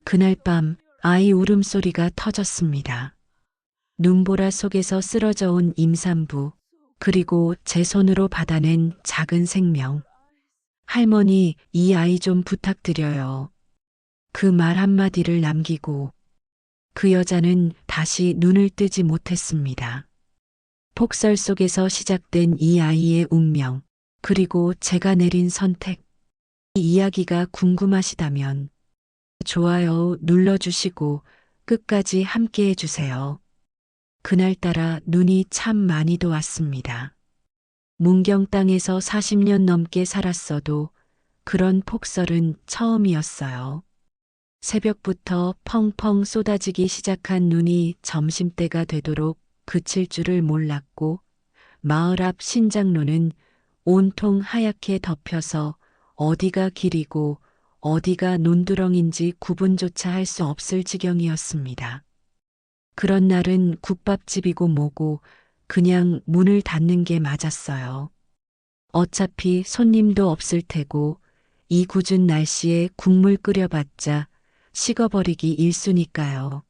그날 밤 아이 울음소리가 터졌습니다. 눈보라 속에서 쓰러져 온 임산부, 그리고 제 손으로 받아낸 작은 생명. 할머니, 이 아이 좀 부탁드려요. 그 말 한마디를 남기고 그 여자는 다시 눈을 뜨지 못했습니다. 폭설 속에서 시작된 이 아이의 운명, 그리고 제가 내린 선택. 이 이야기가 궁금하시다면 좋아요 눌러주시고 끝까지 함께 해주세요. 그날따라 눈이 참 많이도 왔습니다. 문경 땅에서 40년 넘게 살았어도 그런 폭설은 처음이었어요. 새벽부터 펑펑 쏟아지기 시작한 눈이 점심때가 되도록 그칠 줄을 몰랐고 마을 앞 신장로는 온통 하얗게 덮여서 어디가 길이고 어디가 논두렁인지 구분조차 할 수 없을 지경이었습니다. 그런 날은 국밥집이고 뭐고 그냥 문을 닫는 게 맞았어요. 어차피 손님도 없을 테고 이 궂은 날씨에 국물 끓여봤자 식어버리기 일쑤니까요.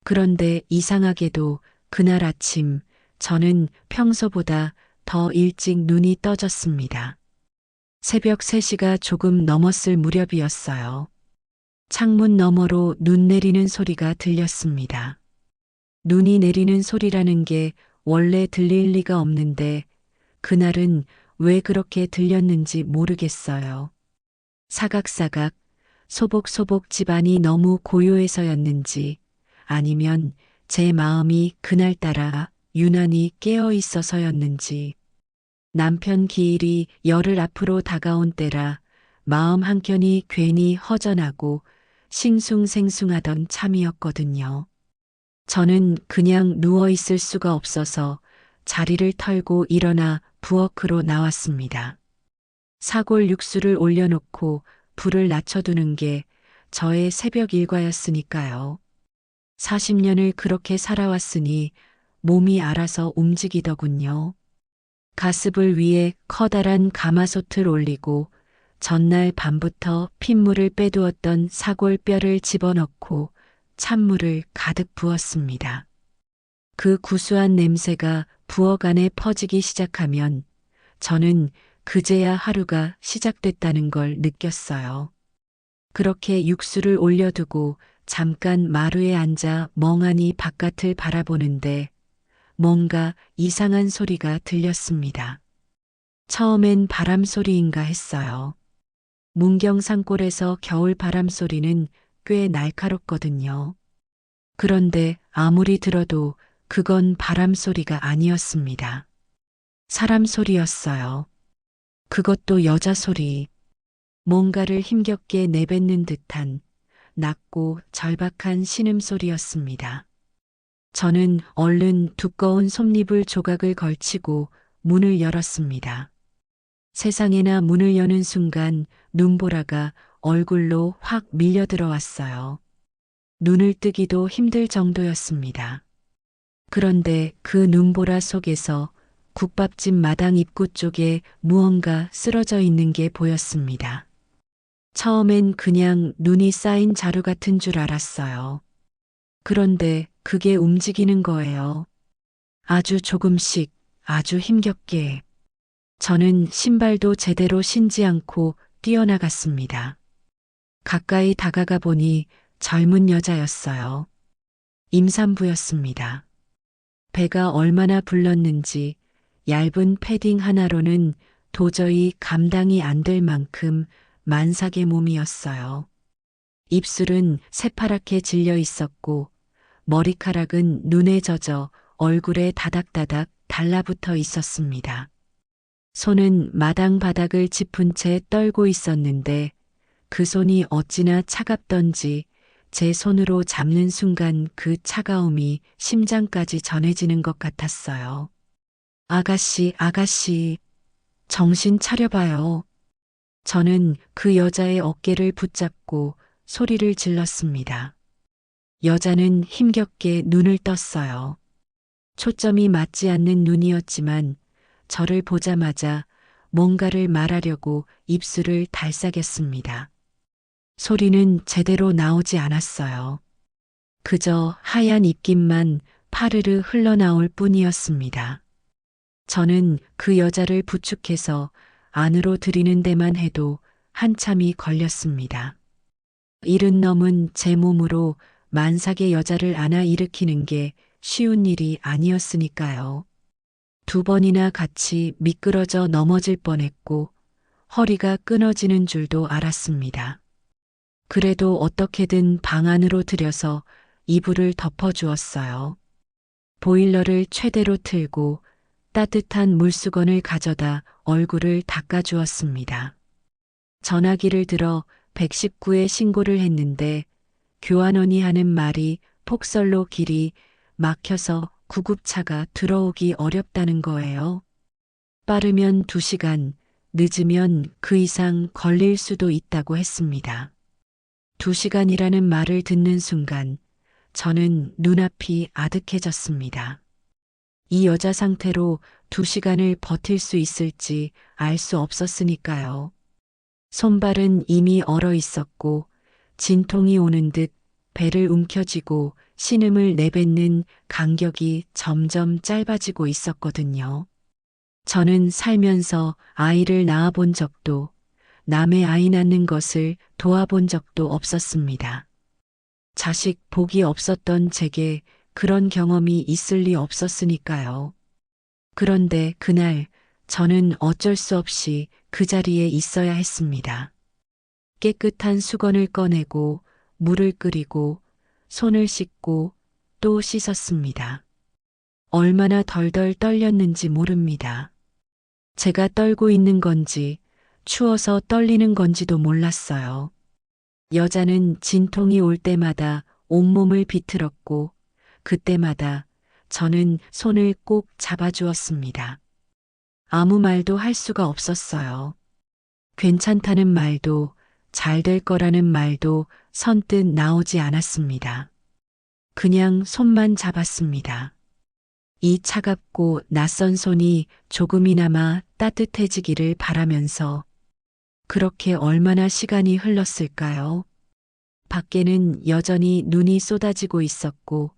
그런데 이상하게도 그날 아침 저는 평소보다 더 일찍 눈이 떠졌습니다. 새벽 3시가 조금 넘었을 무렵이었어요. 창문 너머로 눈 내리는 소리가 들렸습니다. 눈이 내리는 소리라는 게 원래 들릴 리가 없는데 그날은 왜 그렇게 들렸는지 모르겠어요. 사각사각, 소복소복 집안이 너무 고요해서였는지 아니면 제 마음이 그날따라 유난히 깨어 있어서였는지 남편 기일이 열흘 앞으로 다가온 때라 마음 한켠이 괜히 허전하고 싱숭생숭하던 참이었거든요. 저는 그냥 누워 있을 수가 없어서 자리를 털고 일어나 부엌으로 나왔습니다. 사골 육수를 올려놓고 불을 낮춰두는 게 저의 새벽 일과였으니까요. 40년을 그렇게 살아왔으니 몸이 알아서 움직이더군요. 가스불 위에 커다란 가마솥을 올리고 전날 밤부터 핏물을 빼두었던 사골뼈를 집어넣고 찬물을 가득 부었습니다. 그 구수한 냄새가 부엌 안에 퍼지기 시작하면 저는 그제야 하루가 시작됐다는 걸 느꼈어요. 그렇게 육수를 올려두고 잠깐 마루에 앉아 멍하니 바깥을 바라보는데 뭔가 이상한 소리가 들렸습니다. 처음엔 바람 소리인가 했어요. 문경 산골에서 겨울 바람 소리는 꽤 날카롭거든요. 그런데 아무리 들어도 그건 바람 소리가 아니었습니다. 사람 소리였어요. 그것도 여자 소리. 뭔가를 힘겹게 내뱉는 듯한 낮고 절박한 신음소리였습니다. 저는 얼른 두꺼운 솜니불 조각을 걸치고 문을 열었습니다. 세상에나 문을 여는 순간 눈보라가 얼굴로 확 밀려 들어왔어요. 눈을 뜨기도 힘들 정도였습니다. 그런데 그 눈보라 속에서 국밥집 마당 입구 쪽에 무언가 쓰러져 있는 게 보였습니다. 처음엔 그냥 눈이 쌓인 자루 같은 줄 알았어요. 그런데 그게 움직이는 거예요. 아주 조금씩, 아주 힘겹게. 저는 신발도 제대로 신지 않고 뛰어나갔습니다. 가까이 다가가 보니 젊은 여자였어요. 임산부였습니다. 배가 얼마나 불렀는지 얇은 패딩 하나로는 도저히 감당이 안 될 만큼 만삭의 몸이었어요. 입술은 새파랗게 질려 있었고 머리카락은 눈에 젖어 얼굴에 다닥다닥 달라붙어 있었습니다. 손은 마당 바닥을 짚은 채 떨고 있었는데 그 손이 어찌나 차갑던지 제 손으로 잡는 순간 그 차가움이 심장까지 전해지는 것 같았어요. 아가씨, 아가씨, 정신 차려봐요. 저는 그 여자의 어깨를 붙잡고 소리를 질렀습니다. 여자는 힘겹게 눈을 떴어요. 초점이 맞지 않는 눈이었지만 저를 보자마자 뭔가를 말하려고 입술을 달싹였습니다. 소리는 제대로 나오지 않았어요. 그저 하얀 입김만 파르르 흘러나올 뿐이었습니다. 저는 그 여자를 부축해서 안으로 들이는 데만 해도 한참이 걸렸습니다. 70 넘은 제 몸으로 만삭의 여자를 안아 일으키는 게 쉬운 일이 아니었으니까요. 2번이나 같이 미끄러져 넘어질 뻔했고 허리가 끊어지는 줄도 알았습니다. 그래도 어떻게든 방 안으로 들여서 이불을 덮어주었어요. 보일러를 최대로 틀고 따뜻한 물수건을 가져다 얼굴을 닦아주었습니다. 전화기를 들어 119에 신고를 했는데 교환원이 하는 말이 폭설로 길이 막혀서 구급차가 들어오기 어렵다는 거예요. 빠르면 2시간, 늦으면 그 이상 걸릴 수도 있다고 했습니다. 2시간이라는 말을 듣는 순간 저는 눈앞이 아득해졌습니다. 이 여자 상태로 2시간을 버틸 수 있을지 알 수 없었으니까요. 손발은 이미 얼어 있었고 진통이 오는 듯 배를 움켜쥐고 신음을 내뱉는 간격이 점점 짧아지고 있었거든요. 저는 살면서 아이를 낳아본 적도 남의 아이 낳는 것을 도와본 적도 없었습니다. 자식 복이 없었던 제게 그런 경험이 있을 리 없었으니까요. 그런데 그날 저는 어쩔 수 없이 그 자리에 있어야 했습니다. 깨끗한 수건을 꺼내고 물을 끓이고 손을 씻고 또 씻었습니다. 얼마나 덜덜 떨렸는지 모릅니다. 제가 떨고 있는 건지 추워서 떨리는 건지도 몰랐어요. 여자는 진통이 올 때마다 온몸을 비틀었고 그때마다 저는 손을 꼭 잡아주었습니다. 아무 말도 할 수가 없었어요. 괜찮다는 말도 잘 될 거라는 말도 선뜻 나오지 않았습니다. 그냥 손만 잡았습니다. 이 차갑고 낯선 손이 조금이나마 따뜻해지기를 바라면서 그렇게 얼마나 시간이 흘렀을까요? 밖에는 여전히 눈이 쏟아지고 있었고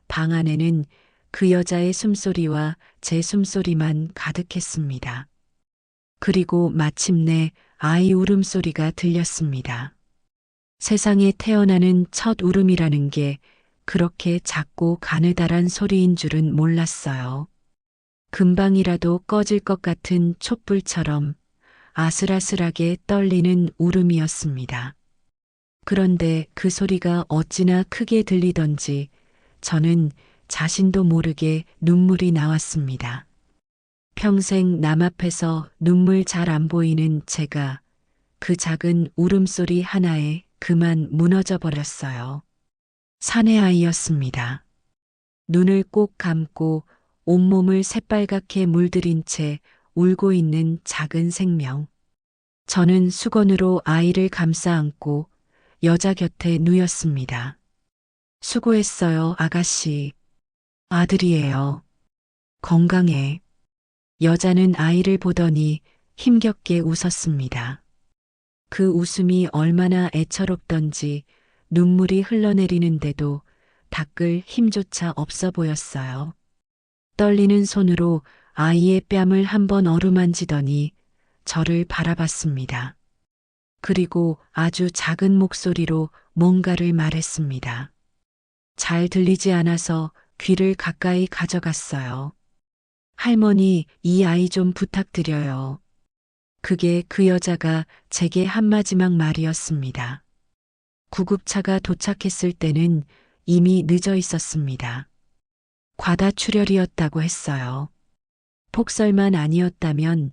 방 안에는 그 여자의 숨소리와 제 숨소리만 가득했습니다. 그리고 마침내 아이 울음소리가 들렸습니다. 세상에 태어나는 첫 울음이라는 게 그렇게 작고 가느다란 소리인 줄은 몰랐어요. 금방이라도 꺼질 것 같은 촛불처럼 아슬아슬하게 떨리는 울음이었습니다. 그런데 그 소리가 어찌나 크게 들리던지 저는 자신도 모르게 눈물이 나왔습니다. 평생 남 앞에서 눈물 잘 안 보이는 제가 그 작은 울음소리 하나에 그만 무너져 버렸어요. 사내 아이였습니다. 눈을 꼭 감고 온몸을 새빨갛게 물들인 채 울고 있는 작은 생명. 저는 수건으로 아이를 감싸 안고 여자 곁에 누였습니다. 수고했어요, 아가씨. 아들이에요. 건강해. 여자는 아이를 보더니 힘겹게 웃었습니다. 그 웃음이 얼마나 애처롭던지 눈물이 흘러내리는데도 닦을 힘조차 없어 보였어요. 떨리는 손으로 아이의 뺨을 한번 어루만지더니 저를 바라봤습니다. 그리고 아주 작은 목소리로 뭔가를 말했습니다. 잘 들리지 않아서 귀를 가까이 가져갔어요. 할머니, 이 아이 좀 부탁드려요. 그게 그 여자가 제게 한 마지막 말이었습니다. 구급차가 도착했을 때는 이미 늦어 있었습니다. 과다출혈이었다고 했어요. 폭설만 아니었다면,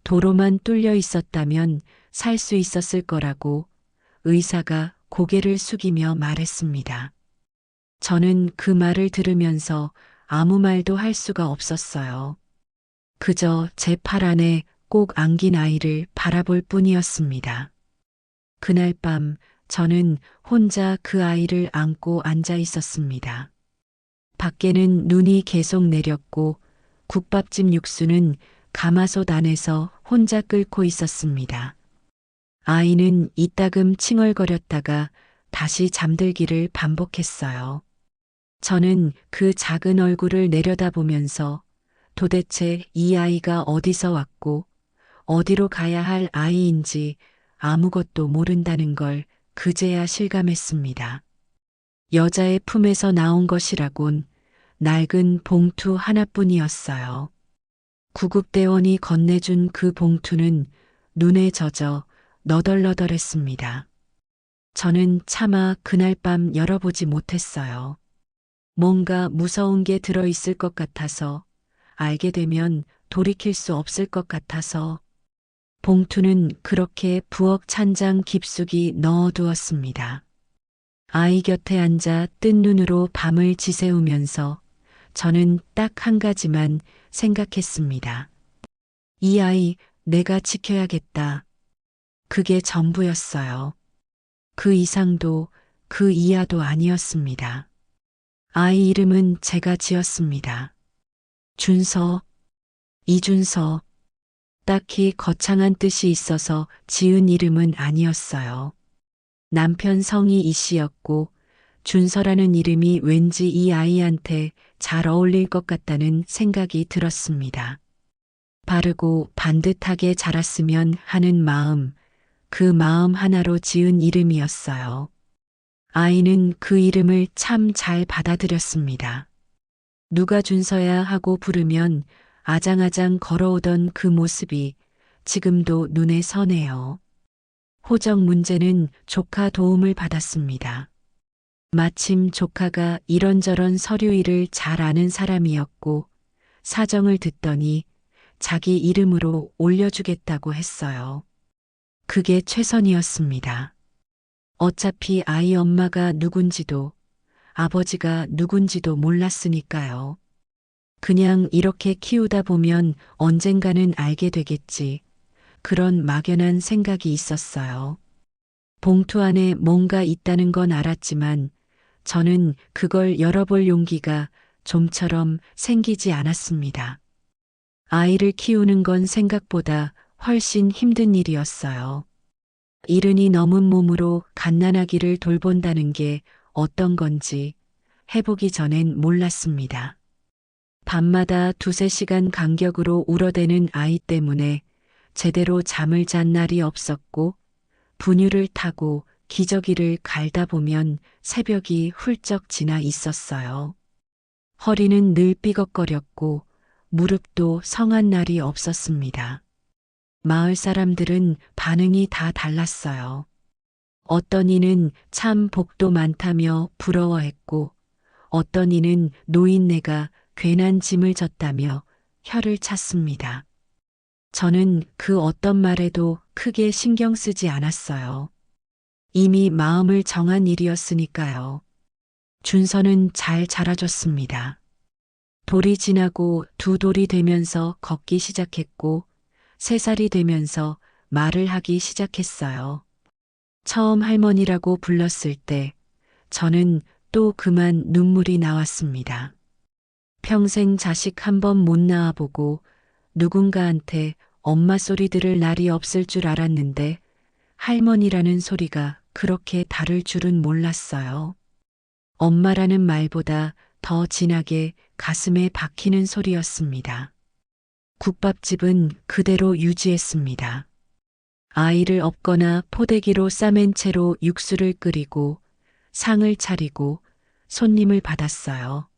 도로만 뚫려 있었다면 살 수 있었을 거라고 의사가 고개를 숙이며 말했습니다. 저는 그 말을 들으면서 아무 말도 할 수가 없었어요. 그저 제 팔 안에 꼭 안긴 아이를 바라볼 뿐이었습니다. 그날 밤 저는 혼자 그 아이를 안고 앉아 있었습니다. 밖에는 눈이 계속 내렸고 국밥집 육수는 가마솥 안에서 혼자 끓고 있었습니다. 아이는 이따금 칭얼거렸다가 다시 잠들기를 반복했어요. 저는 그 작은 얼굴을 내려다보면서 도대체 이 아이가 어디서 왔고 어디로 가야 할 아이인지 아무것도 모른다는 걸 그제야 실감했습니다. 여자의 품에서 나온 것이라곤 낡은 봉투 하나뿐이었어요. 구급대원이 건네준 그 봉투는 눈에 젖어 너덜너덜했습니다. 저는 차마 그날 밤 열어보지 못했어요. 뭔가 무서운 게 들어있을 것 같아서, 알게 되면 돌이킬 수 없을 것 같아서. 봉투는 그렇게 부엌 찬장 깊숙이 넣어두었습니다. 아이 곁에 앉아 뜬 눈으로 밤을 지새우면서 저는 딱 한 가지만 생각했습니다. 이 아이 내가 지켜야겠다. 그게 전부였어요. 그 이상도 그 이하도 아니었습니다. 아이 이름은 제가 지었습니다. 준서, 이준서. 딱히 거창한 뜻이 있어서 지은 이름은 아니었어요. 남편 성이 이 씨였고 준서라는 이름이 왠지 이 아이한테 잘 어울릴 것 같다는 생각이 들었습니다. 바르고 반듯하게 자랐으면 하는 마음, 그 마음 하나로 지은 이름이었어요. 아이는 그 이름을 참 잘 받아들였습니다. 누가 준서야 하고 부르면 아장아장 걸어오던 그 모습이 지금도 눈에 선해요. 호적 문제는 조카 도움을 받았습니다. 마침 조카가 이런저런 서류 일을 잘 아는 사람이었고 사정을 듣더니 자기 이름으로 올려주겠다고 했어요. 그게 최선이었습니다. 어차피 아이 엄마가 누군지도 아버지가 누군지도 몰랐으니까요. 그냥 이렇게 키우다 보면 언젠가는 알게 되겠지. 그런 막연한 생각이 있었어요. 봉투 안에 뭔가 있다는 건 알았지만 저는 그걸 열어볼 용기가 좀처럼 생기지 않았습니다. 아이를 키우는 건 생각보다 훨씬 힘든 일이었어요. 이른이 넘은 몸으로 갓난아기를 돌본다는 게 어떤 건지 해보기 전엔 몰랐습니다. 밤마다 두세 시간 간격으로 울어대는 아이 때문에 제대로 잠을 잔 날이 없었고 분유를 타고 기저귀를 갈다 보면 새벽이 훌쩍 지나 있었어요. 허리는 늘 삐걱거렸고 무릎도 성한 날이 없었습니다. 마을 사람들은 반응이 다 달랐어요. 어떤 이는 참 복도 많다며 부러워했고 어떤 이는 노인네가 괜한 짐을 졌다며 혀를 찼습니다. 저는 그 어떤 말에도 크게 신경 쓰지 않았어요. 이미 마음을 정한 일이었으니까요. 준서는 잘 자라줬습니다. 돌이 지나고 두 돌이 되면서 걷기 시작했고 3살이 되면서 말을 하기 시작했어요. 처음 할머니라고 불렀을 때 저는 또 그만 눈물이 나왔습니다. 평생 자식 한 번 못 낳아보고 누군가한테 엄마 소리 들을 날이 없을 줄 알았는데 할머니라는 소리가 그렇게 다를 줄은 몰랐어요. 엄마라는 말보다 더 진하게 가슴에 박히는 소리였습니다. 국밥집은 그대로 유지했습니다. 아이를 업거나 포대기로 싸맨 채로 육수를 끓이고 상을 차리고 손님을 받았어요.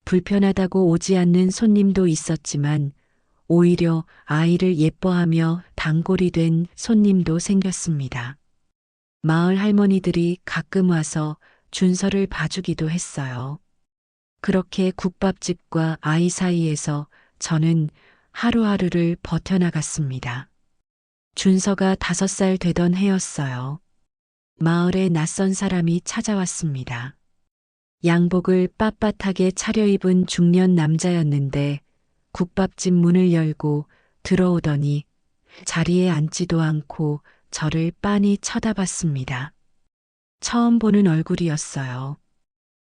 불편하다고 오지 않는 손님도 있었지만 오히려 아이를 예뻐하며 단골이 된 손님도 생겼습니다. 마을 할머니들이 가끔 와서 준서를 봐주기도 했어요. 그렇게 국밥집과 아이 사이에서 저는 하루하루를 버텨나갔습니다. 준서가 5살 되던 해였어요. 마을에 낯선 사람이 찾아왔습니다. 양복을 빳빳하게 차려입은 중년 남자였는데 국밥집 문을 열고 들어오더니 자리에 앉지도 않고 저를 빤히 쳐다봤습니다. 처음 보는 얼굴이었어요.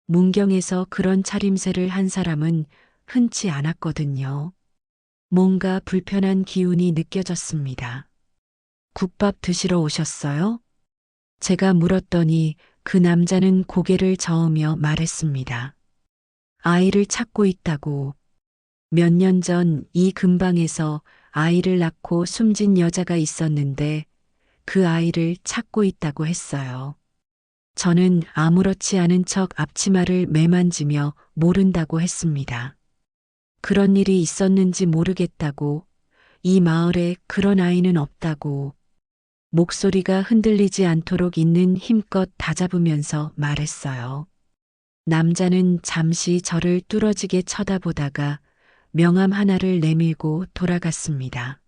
문경에서 그런 차림새를 한 사람은 흔치 않았거든요. 뭔가 불편한 기운이 느껴졌습니다. 국밥 드시러 오셨어요? 제가 물었더니 그 남자는 고개를 저으며 말했습니다. 아이를 찾고 있다고. 몇 년 전 이 근방에서 아이를 낳고 숨진 여자가 있었는데 그 아이를 찾고 있다고 했어요. 저는 아무렇지 않은 척 앞치마를 매만지며 모른다고 했습니다. 그런 일이 있었는지 모르겠다고, 이 마을에 그런 아이는 없다고, 목소리가 흔들리지 않도록 있는 힘껏 다잡으면서 말했어요. 남자는 잠시 저를 뚫어지게 쳐다보다가 명함 하나를 내밀고 돌아갔습니다.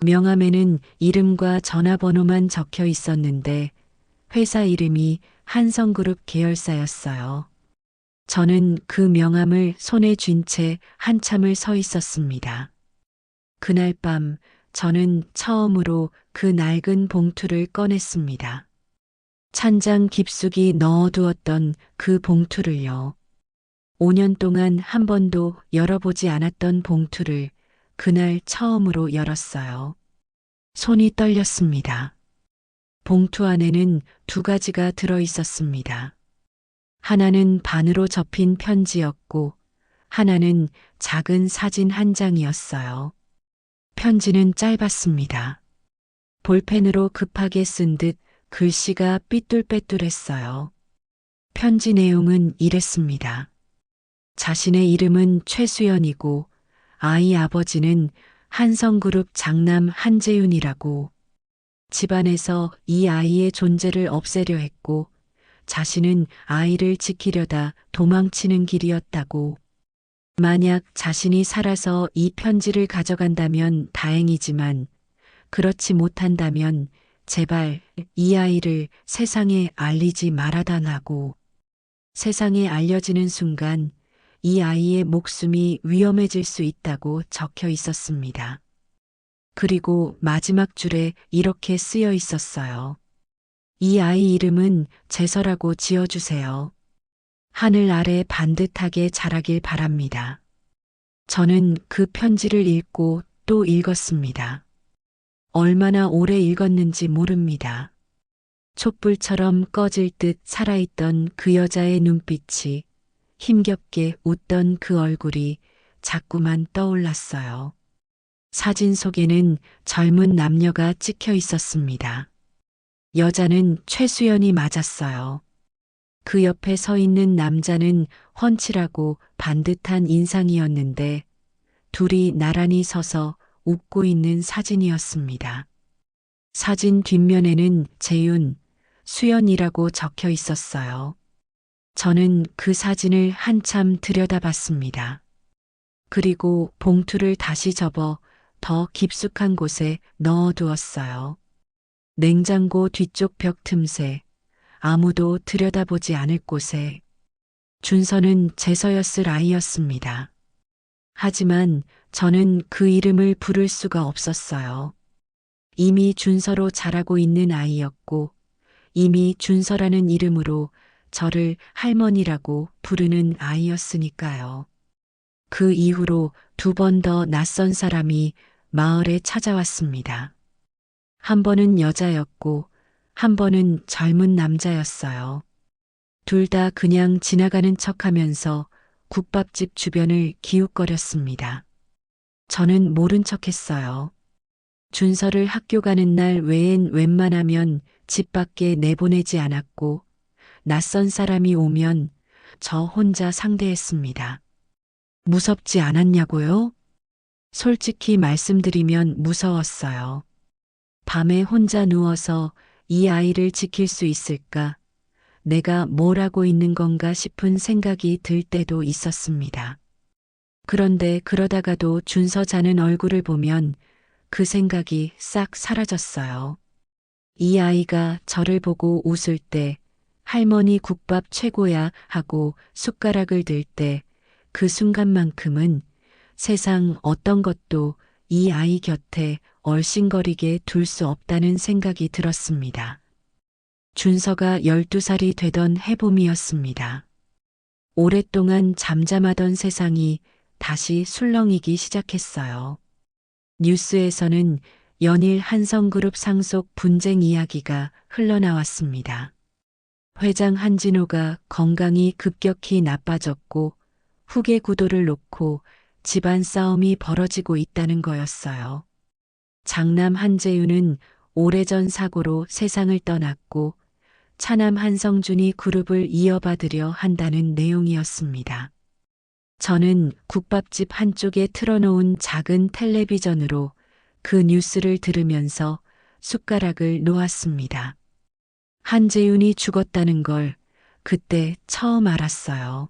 명함에는 이름과 전화번호만 적혀 있었는데 회사 이름이 한성그룹 계열사였어요. 저는 그 명함을 손에 쥔 채 한참을 서 있었습니다. 그날 밤 저는 처음으로 그 낡은 봉투를 꺼냈습니다. 찬장 깊숙이 넣어두었던 그 봉투를요. 5년 동안 한 번도 열어보지 않았던 봉투를 그날 처음으로 열었어요. 손이 떨렸습니다. 봉투 안에는 두 가지가 들어 있었습니다. 하나는 반으로 접힌 편지였고, 하나는 작은 사진 한 장이었어요. 편지는 짧았습니다. 볼펜으로 급하게 쓴 듯 글씨가 삐뚤빼뚤했어요. 편지 내용은 이랬습니다. 자신의 이름은 최수연이고 아이 아버지는 한성그룹 장남 한재윤이라고, 집안에서 이 아이의 존재를 없애려 했고 자신은 아이를 지키려다 도망치는 길이었다고. 만약 자신이 살아서 이 편지를 가져간다면 다행이지만 그렇지 못한다면 제발 이 아이를 세상에 알리지 말아달라고. 세상에 알려지는 순간 이 아이의 목숨이 위험해질 수 있다고 적혀 있었습니다. 그리고 마지막 줄에 이렇게 쓰여 있었어요. 이 아이 이름은 재서라고 지어주세요. 하늘 아래 반듯하게 자라길 바랍니다. 저는 그 편지를 읽고 또 읽었습니다. 얼마나 오래 읽었는지 모릅니다. 촛불처럼 꺼질 듯 살아있던 그 여자의 눈빛이, 힘겹게 웃던 그 얼굴이 자꾸만 떠올랐어요. 사진 속에는 젊은 남녀가 찍혀 있었습니다. 여자는 최수연이 맞았어요. 그 옆에 서 있는 남자는 훤칠하고 반듯한 인상이었는데 둘이 나란히 서서 웃고 있는 사진이었습니다. 사진 뒷면에는 재윤, 수연이라고 적혀 있었어요. 저는 그 사진을 한참 들여다봤습니다. 그리고 봉투를 다시 접어 더 깊숙한 곳에 넣어두었어요. 냉장고 뒤쪽 벽 틈새, 아무도 들여다보지 않을 곳에. 준서는 재서였을 아이였습니다. 하지만 저는 그 이름을 부를 수가 없었어요. 이미 준서로 자라고 있는 아이였고 이미 준서라는 이름으로 저를 할머니라고 부르는 아이였으니까요. 그 이후로 2번 더 낯선 사람이 마을에 찾아왔습니다. 한 번은 여자였고 한 번은 젊은 남자였어요. 둘 다 그냥 지나가는 척하면서 국밥집 주변을 기웃거렸습니다. 저는 모른 척했어요. 준서를 학교 가는 날 외엔 웬만하면 집 밖에 내보내지 않았고 낯선 사람이 오면 저 혼자 상대했습니다. 무섭지 않았냐고요? 솔직히 말씀드리면 무서웠어요. 밤에 혼자 누워서 이 아이를 지킬 수 있을까? 내가 뭘 하고 있는 건가 싶은 생각이 들 때도 있었습니다. 그런데 그러다가도 준서 자는 얼굴을 보면 그 생각이 싹 사라졌어요. 이 아이가 저를 보고 웃을 때 할머니 국밥 최고야 하고 숟가락을 들 때 그 순간만큼은 세상 어떤 것도 이 아이 곁에 얼씬거리게 둘 수 없다는 생각이 들었습니다. 준서가 12살이 되던 해봄이었습니다. 오랫동안 잠잠하던 세상이 다시 술렁이기 시작했어요. 뉴스에서는 연일 한성그룹 상속 분쟁 이야기가 흘러나왔습니다. 회장 한진호가 건강이 급격히 나빠졌고 후계 구도를 놓고 집안 싸움이 벌어지고 있다는 거였어요. 장남 한재윤은 오래전 사고로 세상을 떠났고 차남 한성준이 그룹을 이어받으려 한다는 내용이었습니다. 저는 국밥집 한쪽에 틀어놓은 작은 텔레비전으로 그 뉴스를 들으면서 숟가락을 놓았습니다. 한재윤이 죽었다는 걸 그때 처음 알았어요.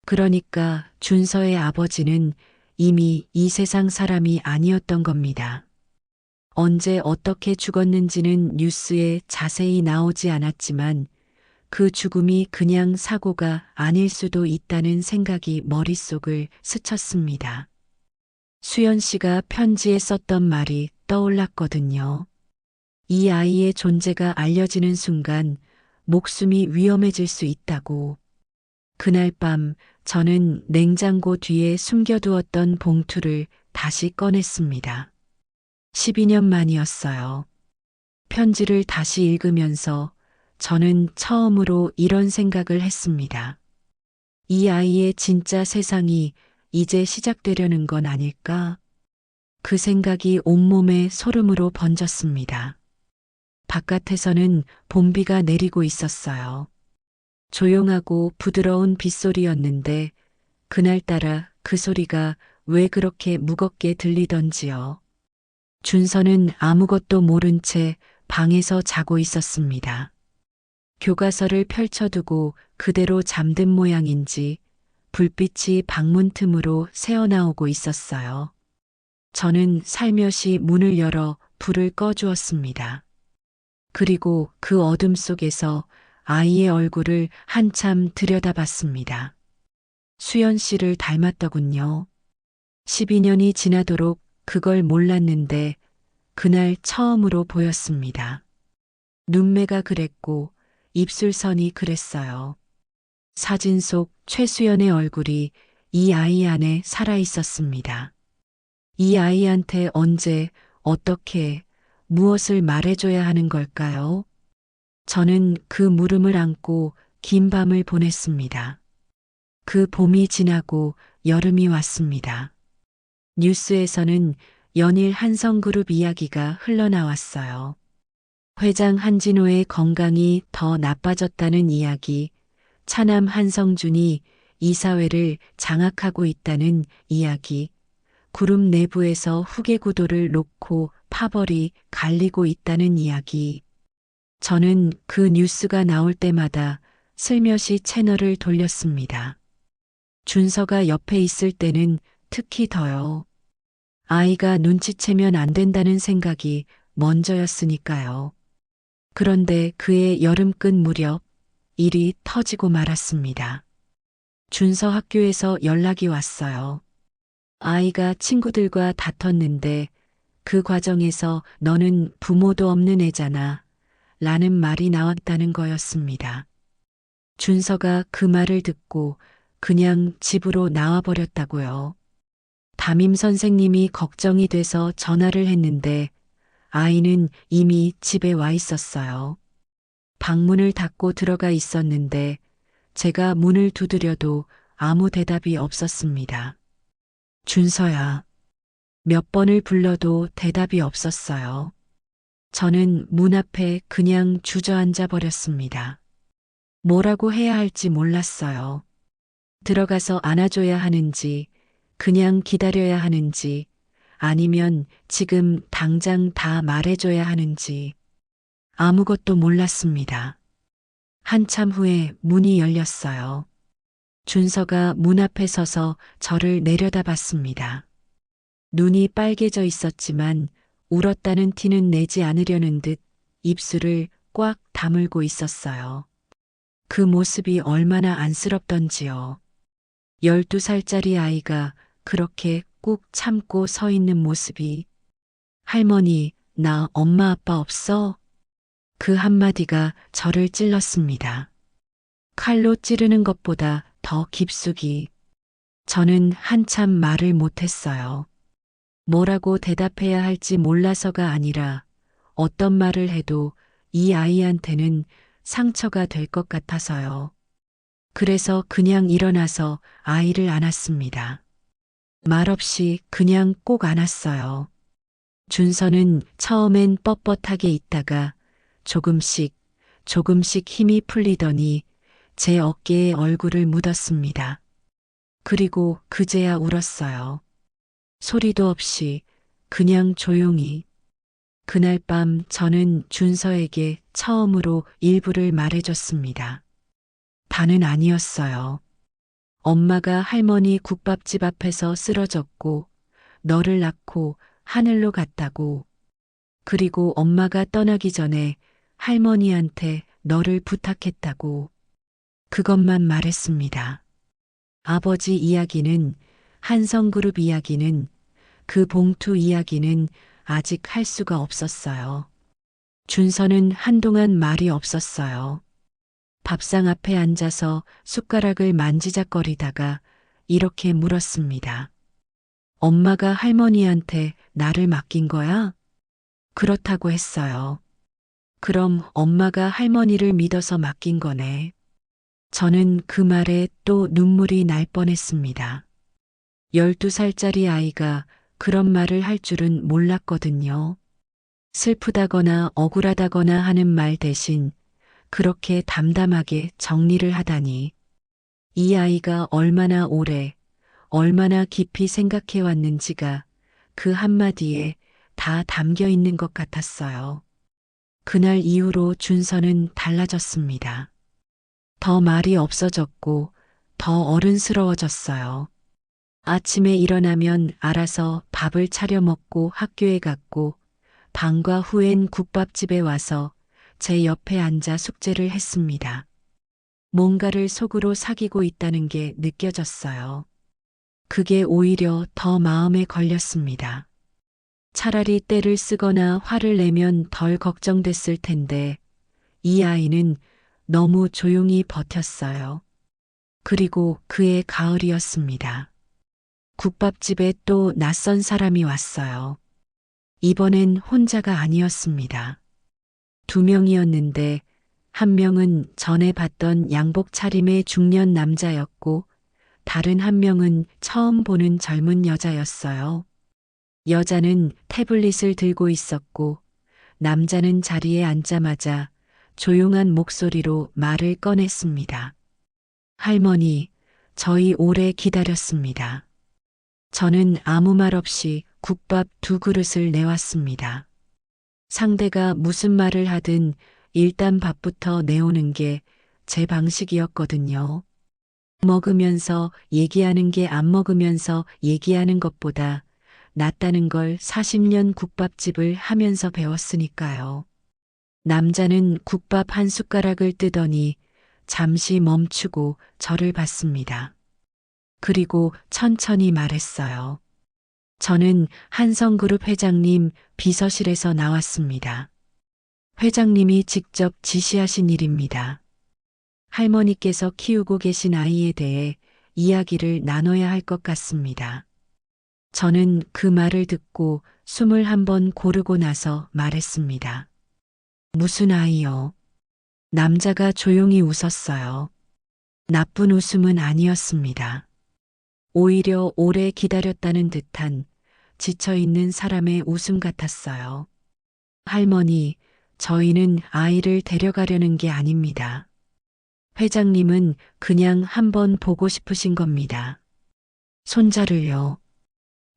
그러니까 준서의 아버지는 이미 이 세상 사람이 아니었던 겁니다. 언제 어떻게 죽었는지는 뉴스에 자세히 나오지 않았지만 그 죽음이 그냥 사고가 아닐 수도 있다는 생각이 머릿속을 스쳤습니다. 수연 씨가 편지에 썼던 말이 떠올랐거든요. 이 아이의 존재가 알려지는 순간 목숨이 위험해질 수 있다고. 그날 밤 저는 냉장고 뒤에 숨겨두었던 봉투를 다시 꺼냈습니다. 12년 만이었어요. 편지를 다시 읽으면서 저는 처음으로 이런 생각을 했습니다. 이 아이의 진짜 세상이 이제 시작되려는 건 아닐까? 그 생각이 온몸에 소름으로 번졌습니다. 바깥에서는 봄비가 내리고 있었어요. 조용하고 부드러운 빗소리였는데 그날따라 그 소리가 왜 그렇게 무겁게 들리던지요. 준서는 아무것도 모른 채 방에서 자고 있었습니다. 교과서를 펼쳐두고 그대로 잠든 모양인지 불빛이 방문 틈으로 새어나오고 있었어요. 저는 살며시 문을 열어 불을 꺼주었습니다. 그리고 그 어둠 속에서 아이의 얼굴을 한참 들여다봤습니다. 수연 씨를 닮았더군요. 12년이 지나도록 그걸 몰랐는데 그날 처음으로 보였습니다. 눈매가 그랬고 입술선이 그랬어요. 사진 속 최수연의 얼굴이 이 아이 안에 살아 있었습니다. 이 아이한테 언제, 어떻게, 무엇을 말해줘야 하는 걸까요? 저는 그 물음을 안고 긴 밤을 보냈습니다. 그 봄이 지나고 여름이 왔습니다. 뉴스에서는 연일 한성그룹 이야기가 흘러나왔어요. 회장 한진호의 건강이 더 나빠졌다는 이야기, 차남 한성준이 이사회를 장악하고 있다는 이야기, 그룹 내부에서 후계 구도를 놓고 파벌이 갈리고 있다는 이야기. 저는 그 뉴스가 나올 때마다 슬며시 채널을 돌렸습니다. 준서가 옆에 있을 때는 특히 더요. 아이가 눈치채면 안 된다는 생각이 먼저였으니까요. 그런데 그의 여름 끝 무렵 일이 터지고 말았습니다. 준서 학교에서 연락이 왔어요. 아이가 친구들과 다퉜는데 그 과정에서 너는 부모도 없는 애잖아 라는 말이 나왔다는 거였습니다. 준서가 그 말을 듣고 그냥 집으로 나와버렸다고요. 담임 선생님이 걱정이 돼서 전화를 했는데 아이는 이미 집에 와 있었어요. 방문을 닫고 들어가 있었는데 제가 문을 두드려도 아무 대답이 없었습니다. 준서야. 몇 번을 불러도 대답이 없었어요. 저는 문 앞에 그냥 주저앉아 버렸습니다. 뭐라고 해야 할지 몰랐어요. 들어가서 안아줘야 하는지, 그냥 기다려야 하는지, 아니면 지금 당장 다 말해줘야 하는지 아무것도 몰랐습니다. 한참 후에 문이 열렸어요. 준서가 문 앞에 서서 저를 내려다봤습니다. 눈이 빨개져 있었지만 울었다는 티는 내지 않으려는 듯 입술을 꽉 다물고 있었어요. 그 모습이 얼마나 안쓰럽던지요. 12살짜리 아이가 그렇게 꾹 참고 서 있는 모습이. 할머니, 나 엄마 아빠 없어? 그 한마디가 저를 찔렀습니다. 칼로 찌르는 것보다 더 깊숙이. 저는 한참 말을 못했어요. 뭐라고 대답해야 할지 몰라서가 아니라 어떤 말을 해도 이 아이한테는 상처가 될 것 같아서요. 그래서 그냥 일어나서 아이를 안았습니다. 말없이 그냥 꼭 안았어요. 준서는 처음엔 뻣뻣하게 있다가 조금씩 힘이 풀리더니 제 어깨에 얼굴을 묻었습니다. 그리고 그제야 울었어요. 소리도 없이 그냥 조용히. 그날 밤 저는 준서에게 처음으로 일부를 말해줬습니다. 다는 아니었어요. 엄마가 할머니 국밥집 앞에서 쓰러졌고 너를 낳고 하늘로 갔다고. 그리고 엄마가 떠나기 전에 할머니한테 너를 부탁했다고. 그것만 말했습니다. 아버지 이야기는, 한성그룹 이야기는, 그 봉투 이야기는 아직 할 수가 없었어요. 준서는 한동안 말이 없었어요. 밥상 앞에 앉아서 숟가락을 만지작거리다가 이렇게 물었습니다. 엄마가 할머니한테 나를 맡긴 거야? 그렇다고 했어요. 그럼 엄마가 할머니를 믿어서 맡긴 거네. 저는 그 말에 또 눈물이 날 뻔했습니다. 12살짜리 아이가 그런 말을 할 줄은 몰랐거든요. 슬프다거나 억울하다거나 하는 말 대신 그렇게 담담하게 정리를 하다니. 이 아이가 얼마나 오래, 얼마나 깊이 생각해 왔는지가 그 한마디에 다 담겨 있는 것 같았어요. 그날 이후로 준서는 달라졌습니다. 더 말이 없어졌고 더 어른스러워졌어요. 아침에 일어나면 알아서 밥을 차려 먹고 학교에 갔고 방과 후엔 국밥집에 와서 제 옆에 앉아 숙제를 했습니다. 뭔가를 속으로 사귀고 있다는 게 느껴졌어요. 그게 오히려 더 마음에 걸렸습니다. 차라리 떼를 쓰거나 화를 내면 덜 걱정됐을 텐데 이 아이는 너무 조용히 버텼어요. 그리고 그해 가을이었습니다. 국밥집에 또 낯선 사람이 왔어요. 이번엔 혼자가 아니었습니다. 2명이었는데 한 명은 전에 봤던 양복 차림의 중년 남자였고 다른 한 명은 처음 보는 젊은 여자였어요. 여자는 태블릿을 들고 있었고 남자는 자리에 앉자마자 조용한 목소리로 말을 꺼냈습니다. 할머니, 저희 오래 기다렸습니다. 저는 아무 말 없이 국밥 2그릇을 내왔습니다. 상대가 무슨 말을 하든 일단 밥부터 내오는 게 제 방식이었거든요. 먹으면서 얘기하는 게 안 먹으면서 얘기하는 것보다 낫다는 걸 40년 국밥집을 하면서 배웠으니까요. 남자는 국밥 한 숟가락을 뜨더니 잠시 멈추고 저를 봤습니다. 그리고 천천히 말했어요. 저는 한성그룹 회장님 비서실에서 나왔습니다. 회장님이 직접 지시하신 일입니다. 할머니께서 키우고 계신 아이에 대해 이야기를 나눠야 할 것 같습니다. 저는 그 말을 듣고 숨을 한번 고르고 나서 말했습니다. 무슨 아이요? 남자가 조용히 웃었어요. 나쁜 웃음은 아니었습니다. 오히려 오래 기다렸다는 듯한 지쳐있는 사람의 웃음 같았어요. 할머니, 저희는 아이를 데려가려는 게 아닙니다. 회장님은 그냥 한번 보고 싶으신 겁니다. 손자를요.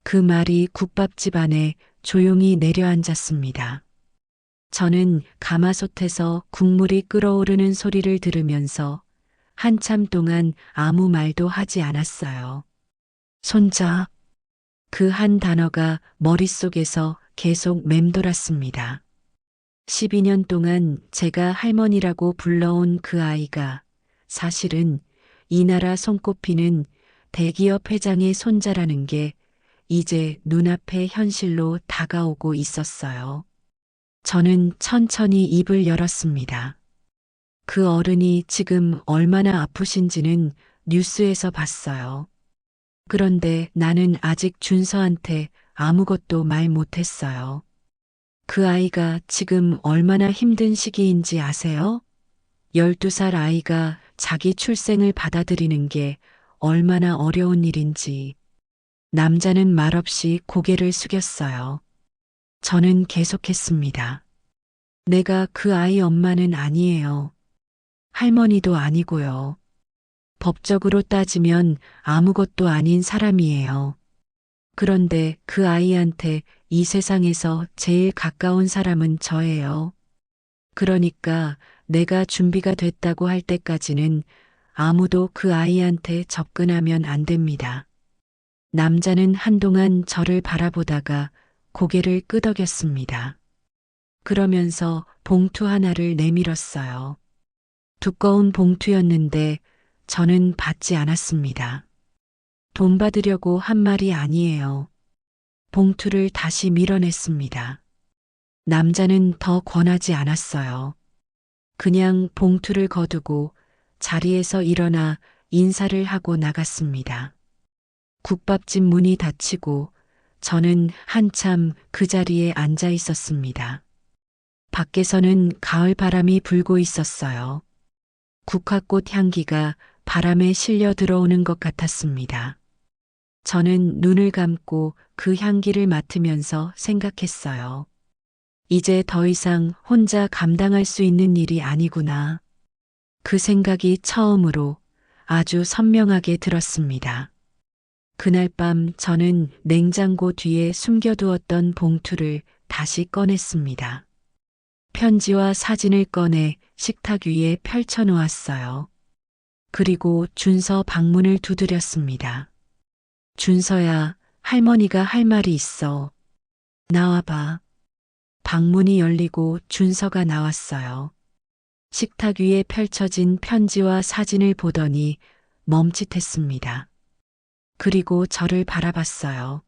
그 말이 국밥집 안에 조용히 내려앉았습니다. 저는 가마솥에서 국물이 끓어오르는 소리를 들으면서 한참 동안 아무 말도 하지 않았어요. 손자. 그 한 단어가 머릿속에서 계속 맴돌았습니다. 12년 동안 제가 할머니라고 불러온 그 아이가 사실은 이 나라 손꼽히는 대기업 회장의 손자라는 게 이제 눈앞에 현실로 다가오고 있었어요. 저는 천천히 입을 열었습니다. 그 어른이 지금 얼마나 아프신지는 뉴스에서 봤어요. 그런데 나는 아직 준서한테 아무것도 말 못했어요. 그 아이가 지금 얼마나 힘든 시기인지 아세요? 12살 아이가 자기 출생을 받아들이는 게 얼마나 어려운 일인지. 남자는 말없이 고개를 숙였어요. 저는 계속했습니다. 내가 그 아이 엄마는 아니에요. 할머니도 아니고요. 법적으로 따지면 아무것도 아닌 사람이에요. 그런데 그 아이한테 이 세상에서 제일 가까운 사람은 저예요. 그러니까 내가 준비가 됐다고 할 때까지는 아무도 그 아이한테 접근하면 안 됩니다. 남자는 한동안 저를 바라보다가 고개를 끄덕였습니다. 그러면서 봉투 하나를 내밀었어요. 두꺼운 봉투였는데 저는 받지 않았습니다. 돈 받으려고 한 말이 아니에요. 봉투를 다시 밀어냈습니다. 남자는 더 권하지 않았어요. 그냥 봉투를 거두고 자리에서 일어나 인사를 하고 나갔습니다. 국밥집 문이 닫히고 저는 한참 그 자리에 앉아 있었습니다. 밖에서는 가을 바람이 불고 있었어요. 국화꽃 향기가 바람에 실려 들어오는 것 같았습니다. 저는 눈을 감고 그 향기를 맡으면서 생각했어요. 이제 더 이상 혼자 감당할 수 있는 일이 아니구나. 그 생각이 처음으로 아주 선명하게 들었습니다. 그날 밤 저는 냉장고 뒤에 숨겨두었던 봉투를 다시 꺼냈습니다. 편지와 사진을 꺼내 식탁 위에 펼쳐 놓았어요. 그리고 준서 방문을 두드렸습니다. 준서야, 할머니가 할 말이 있어. 나와봐. 방문이 열리고 준서가 나왔어요. 식탁 위에 펼쳐진 편지와 사진을 보더니 멈칫했습니다. 그리고 저를 바라봤어요.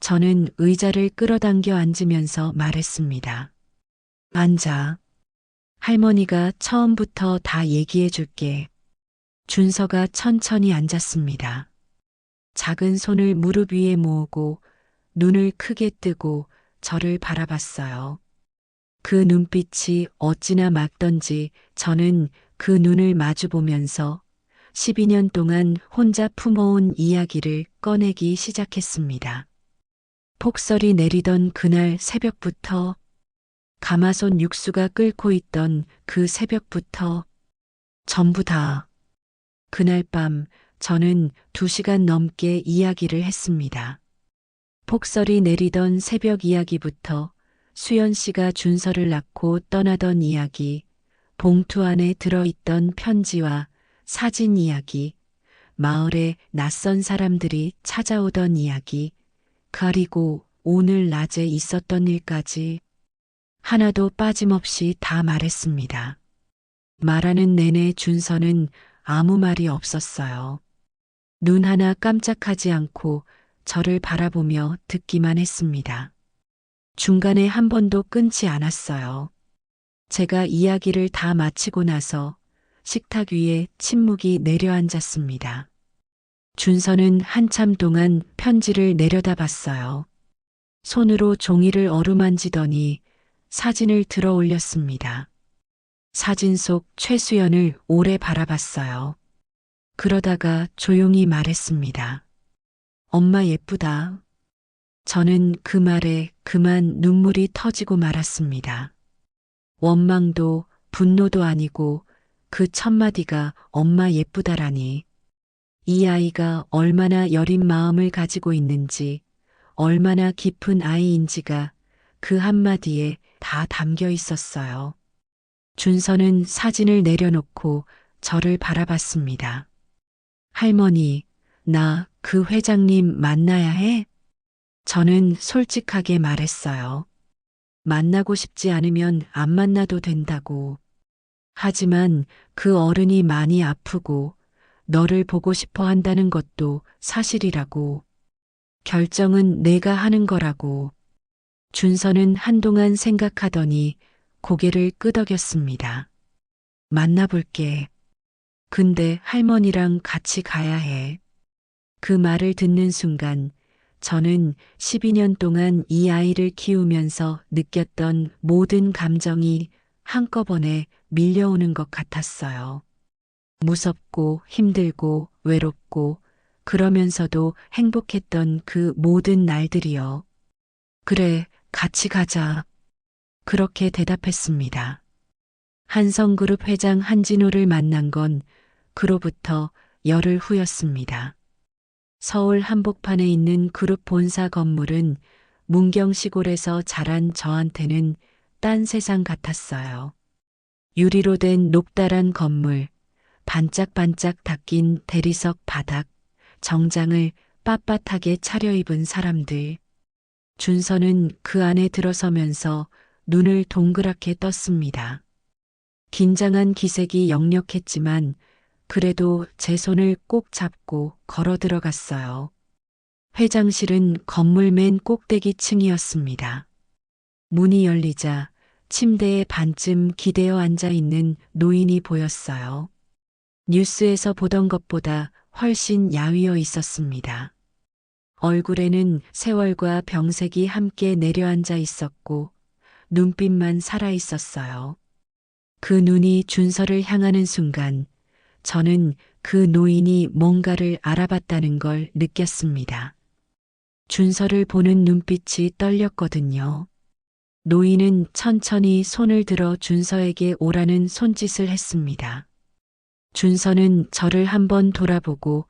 저는 의자를 끌어당겨 앉으면서 말했습니다. 앉아. 할머니가 처음부터 다 얘기해 줄게. 준서가 천천히 앉았습니다. 작은 손을 무릎 위에 모으고 눈을 크게 뜨고 저를 바라봤어요. 그 눈빛이 어찌나 맑던지 저는 그 눈을 마주보면서 12년 동안 혼자 품어온 이야기를 꺼내기 시작했습니다. 폭설이 내리던 그날 새벽부터, 가마솥 육수가 끓고 있던 그 새벽부터, 전부 다. 그날 밤 저는 2시간 넘게 이야기를 했습니다. 폭설이 내리던 새벽 이야기부터 수연 씨가 준서를 낳고 떠나던 이야기, 봉투 안에 들어있던 편지와 사진 이야기, 마을에 낯선 사람들이 찾아오던 이야기, 그리고 오늘 낮에 있었던 일까지 하나도 빠짐없이 다 말했습니다. 말하는 내내 준서는 아무 말이 없었어요. 눈 하나 깜짝하지 않고 저를 바라보며 듣기만 했습니다. 중간에 한 번도 끊지 않았어요. 제가 이야기를 다 마치고 나서 식탁 위에 침묵이 내려앉았습니다. 준서는 한참 동안 편지를 내려다봤어요. 손으로 종이를 어루만지더니 사진을 들어 올렸습니다. 사진 속 최수연을 오래 바라봤어요. 그러다가 조용히 말했습니다. 엄마 예쁘다. 저는 그 말에 그만 눈물이 터지고 말았습니다. 원망도 분노도 아니고 그 첫마디가 엄마 예쁘다라니. 이 아이가 얼마나 여린 마음을 가지고 있는지, 얼마나 깊은 아이인지가 그 한마디에 다 담겨 있었어요. 준서는 사진을 내려놓고 저를 바라봤습니다. 할머니, 나 그 회장님 만나야 해? 저는 솔직하게 말했어요. 만나고 싶지 않으면 안 만나도 된다고. 하지만 그 어른이 많이 아프고 너를 보고 싶어 한다는 것도 사실이라고. 결정은 내가 하는 거라고. 준서는 한동안 생각하더니 고개를 끄덕였습니다. 만나볼게. 근데 할머니랑 같이 가야 해. 그 말을 듣는 순간 저는 12년 동안 이 아이를 키우면서 느꼈던 모든 감정이 한꺼번에 밀려오는 것 같았어요. 무섭고 힘들고 외롭고 그러면서도 행복했던 그 모든 날들이요. 그래, 같이 가자. 그렇게 대답했습니다. 한성그룹 회장 한진호를 만난 건 그로부터 열흘 후였습니다. 서울 한복판에 있는 그룹 본사 건물은 문경 시골에서 자란 저한테는 딴 세상 같았어요. 유리로 된 높다란 건물, 반짝반짝 닦인 대리석 바닥, 정장을 빳빳하게 차려입은 사람들. 준서는 그 안에 들어서면서 눈을 동그랗게 떴습니다. 긴장한 기색이 역력했지만 그래도 제 손을 꼭 잡고 걸어 들어갔어요. 회장실은 건물 맨 꼭대기 층이었습니다. 문이 열리자 침대에 반쯤 기대어 앉아 있는 노인이 보였어요. 뉴스에서 보던 것보다 훨씬 야위어 있었습니다. 얼굴에는 세월과 병색이 함께 내려앉아 있었고 눈빛만 살아 있었어요. 그 눈이 준서를 향하는 순간 저는 그 노인이 뭔가를 알아봤다는 걸 느꼈습니다. 준서를 보는 눈빛이 떨렸거든요. 노인은 천천히 손을 들어 준서에게 오라는 손짓을 했습니다. 준서는 저를 한번 돌아보고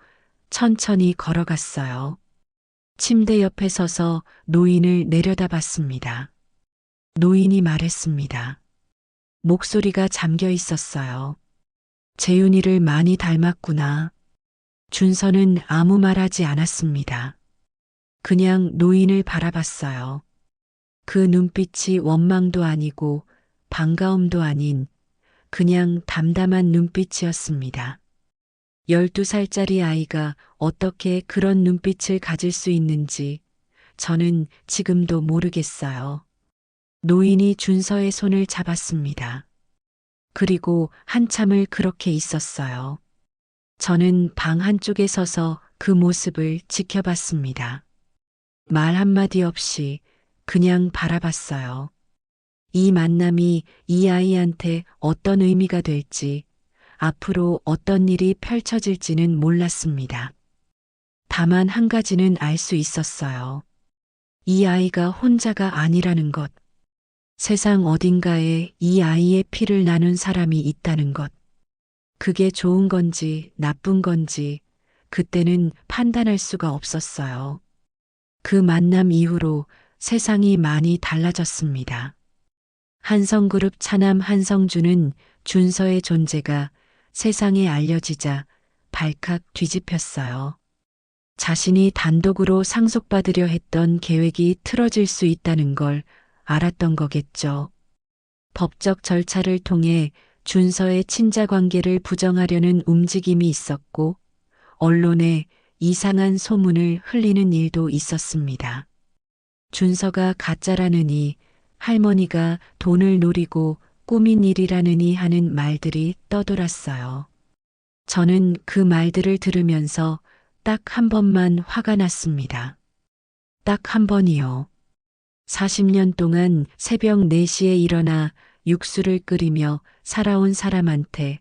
천천히 걸어갔어요. 침대 옆에 서서 노인을 내려다봤습니다. 노인이 말했습니다. 목소리가 잠겨 있었어요. 재윤이를 많이 닮았구나. 준서는 아무 말하지 않았습니다. 그냥 노인을 바라봤어요. 그 눈빛이 원망도 아니고 반가움도 아닌 그냥 담담한 눈빛이었습니다. 12살짜리 아이가 어떻게 그런 눈빛을 가질 수 있는지 저는 지금도 모르겠어요. 노인이 준서의 손을 잡았습니다. 그리고 한참을 그렇게 있었어요. 저는 방 한쪽에 서서 그 모습을 지켜봤습니다. 말 한마디 없이 그냥 바라봤어요. 이 만남이 이 아이한테 어떤 의미가 될지, 앞으로 어떤 일이 펼쳐질지는 몰랐습니다. 다만 한 가지는 알 수 있었어요. 이 아이가 혼자가 아니라는 것. 세상 어딘가에 이 아이의 피를 나눈 사람이 있다는 것. 그게 좋은 건지 나쁜 건지 그때는 판단할 수가 없었어요. 그 만남 이후로 세상이 많이 달라졌습니다. 한성그룹 차남 한성준은 준서의 존재가 세상에 알려지자 발칵 뒤집혔어요. 자신이 단독으로 상속받으려 했던 계획이 틀어질 수 있다는 걸 알았던 거겠죠. 법적 절차를 통해 준서의 친자 관계를 부정하려는 움직임이 있었고, 언론에 이상한 소문을 흘리는 일도 있었습니다. 준서가 가짜라느니, 할머니가 돈을 노리고 꾸민 일이라느니 하는 말들이 떠돌았어요. 저는 그 말들을 들으면서 딱 한 번만 화가 났습니다. 딱 한 번이요. 40년 동안 새벽 4시에 일어나 육수를 끓이며 살아온 사람한테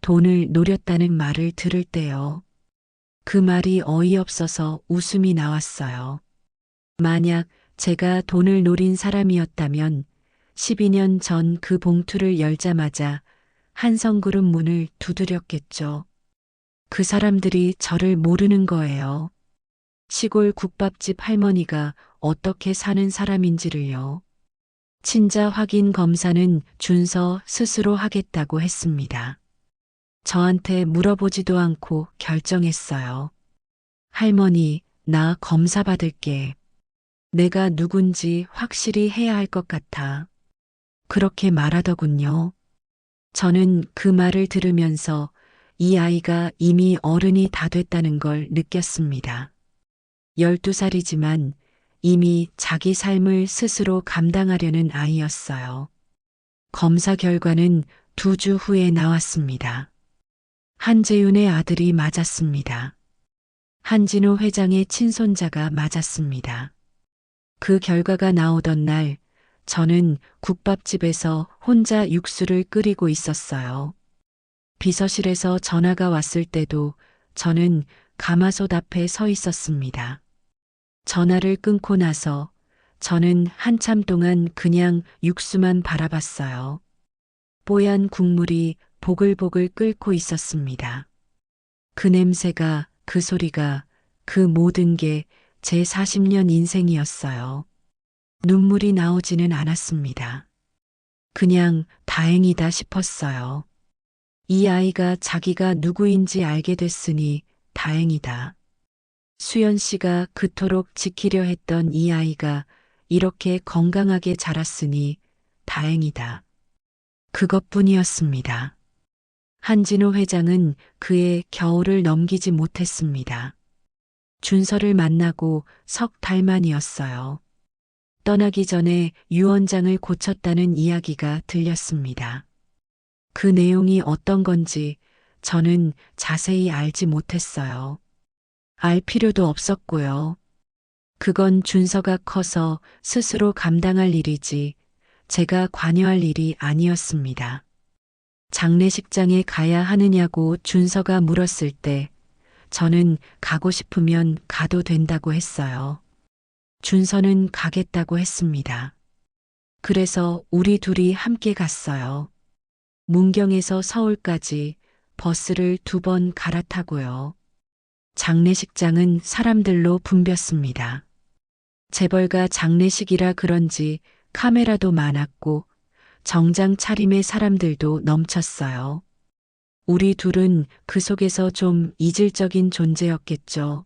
돈을 노렸다는 말을 들을 때요. 그 말이 어이없어서 웃음이 나왔어요. 만약 제가 돈을 노린 사람이었다면 12년 전 그 봉투를 열자마자 한성그룹 문을 두드렸겠죠. 그 사람들이 저를 모르는 거예요. 시골 국밥집 할머니가 어떻게 사는 사람인지를요. 친자 확인 검사는 준서 스스로 하겠다고 했습니다. 저한테 물어보지도 않고 결정했어요. 할머니, 나 검사 받을게. 내가 누군지 확실히 해야 할 것 같아. 그렇게 말하더군요. 저는 그 말을 들으면서 이 아이가 이미 어른이 다 됐다는 걸 느꼈습니다. 12살이지만 이미 자기 삶을 스스로 감당하려는 아이였어요. 검사 결과는 2주 후에 나왔습니다. 한재윤의 아들이 맞았습니다. 한진호 회장의 친손자가 맞았습니다. 그 결과가 나오던 날 저는 국밥집에서 혼자 육수를 끓이고 있었어요. 비서실에서 전화가 왔을 때도 저는 가마솥 앞에 서 있었습니다. 전화를 끊고 나서 저는 한참 동안 그냥 육수만 바라봤어요. 뽀얀 국물이 보글보글 끓고 있었습니다. 그 냄새가, 그 소리가, 그 모든 게 제 40년 인생이었어요. 눈물이 나오지는 않았습니다. 그냥 다행이다 싶었어요. 이 아이가 자기가 누구인지 알게 됐으니 다행이다. 수연 씨가 그토록 지키려 했던 이 아이가 이렇게 건강하게 자랐으니 다행이다. 그것뿐이었습니다. 한진호 회장은 그의 겨울을 넘기지 못했습니다. 준서를 만나고 석 달 만이었어요. 떠나기 전에 유언장을 고쳤다는 이야기가 들렸습니다. 그 내용이 어떤 건지 저는 자세히 알지 못했어요. 알 필요도 없었고요. 그건 준서가 커서 스스로 감당할 일이지 제가 관여할 일이 아니었습니다. 장례식장에 가야 하느냐고 준서가 물었을 때 저는 가고 싶으면 가도 된다고 했어요. 준서는 가겠다고 했습니다. 그래서 우리 둘이 함께 갔어요. 문경에서 서울까지 버스를 2번 갈아타고요. 장례식장은 사람들로 붐볐습니다. 재벌가 장례식이라 그런지 카메라도 많았고 정장 차림의 사람들도 넘쳤어요. 우리 둘은 그 속에서 좀 이질적인 존재였겠죠.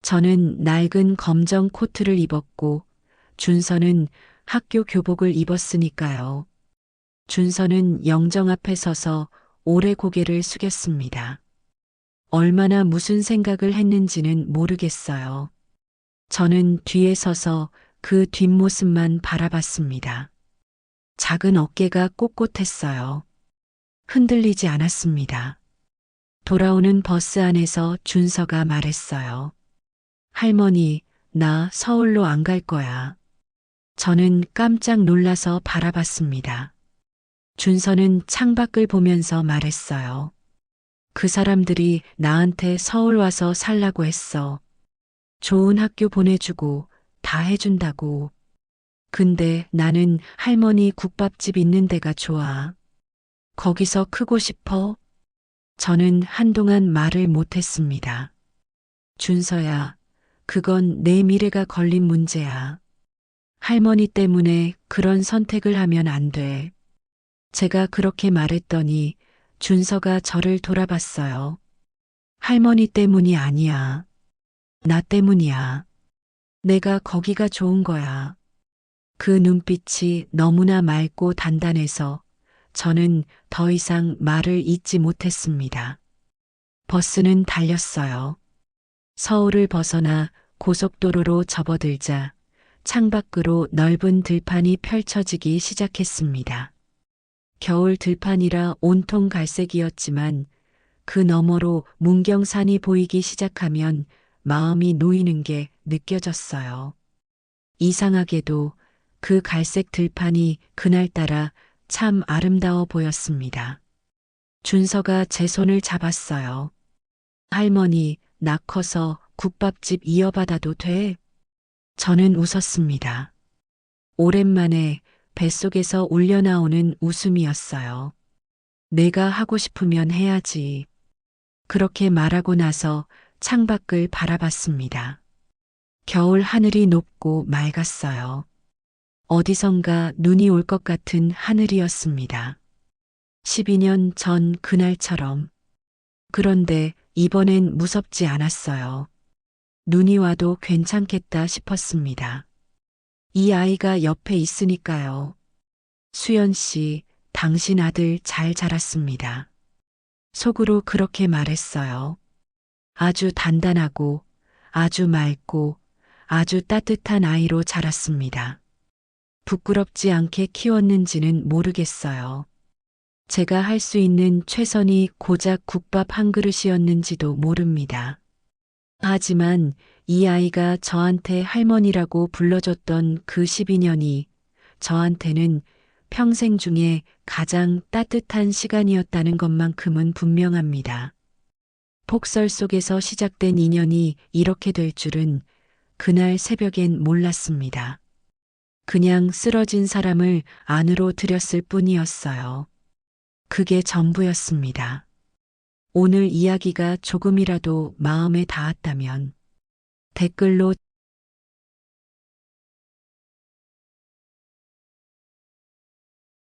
저는 낡은 검정 코트를 입었고 준서는 학교 교복을 입었으니까요. 준서는 영정 앞에 서서 오래 고개를 숙였습니다. 얼마나 무슨 생각을 했는지는 모르겠어요. 저는 뒤에 서서 그 뒷모습만 바라봤습니다. 작은 어깨가 꼿꼿했어요. 흔들리지 않았습니다. 돌아오는 버스 안에서 준서가 말했어요. 할머니, 나 서울로 안 갈 거야. 저는 깜짝 놀라서 바라봤습니다. 준서는 창밖을 보면서 말했어요. 그 사람들이 나한테 서울 와서 살라고 했어. 좋은 학교 보내주고 다 해준다고. 근데 나는 할머니 국밥집 있는 데가 좋아. 거기서 크고 싶어? 저는 한동안 말을 못했습니다. 준서야, 그건 내 미래가 걸린 문제야. 할머니 때문에 그런 선택을 하면 안 돼. 제가 그렇게 말했더니 준서가 저를 돌아봤어요. 할머니 때문이 아니야. 나 때문이야. 내가 거기가 좋은 거야. 그 눈빛이 너무나 맑고 단단해서 저는 더 이상 말을 잇지 못했습니다. 버스는 달렸어요. 서울을 벗어나 고속도로로 접어들자 창밖으로 넓은 들판이 펼쳐지기 시작했습니다. 겨울 들판이라 온통 갈색이었지만 그 너머로 문경산이 보이기 시작하면 마음이 놓이는 게 느껴졌어요. 이상하게도 그 갈색 들판이 그날따라 참 아름다워 보였습니다. 준서가 제 손을 잡았어요. 할머니, 나 커서 국밥집 이어받아도 돼? 저는 웃었습니다. 오랜만에 뱃속에서 울려나오는 웃음이었어요. 내가 하고 싶으면 해야지. 그렇게 말하고 나서 창밖을 바라봤습니다. 겨울 하늘이 높고 맑았어요. 어디선가 눈이 올 것 같은 하늘이었습니다. 12년 전 그날처럼. 그런데 이번엔 무섭지 않았어요. 눈이 와도 괜찮겠다 싶었습니다. 이 아이가 옆에 있으니까요. 수연 씨, 당신 아들 잘 자랐습니다. 속으로 그렇게 말했어요. 아주 단단하고, 아주 맑고, 아주 따뜻한 아이로 자랐습니다. 부끄럽지 않게 키웠는지는 모르겠어요. 제가 할 수 있는 최선이 고작 국밥 한 그릇이었는지도 모릅니다. 하지만 이 아이가 저한테 할머니라고 불러줬던 그 12년이 저한테는 평생 중에 가장 따뜻한 시간이었다는 것만큼은 분명합니다. 폭설 속에서 시작된 인연이 이렇게 될 줄은 그날 새벽엔 몰랐습니다. 그냥 쓰러진 사람을 안으로 들였을 뿐이었어요. 그게 전부였습니다. 오늘 이야기가 조금이라도 마음에 닿았다면 댓글로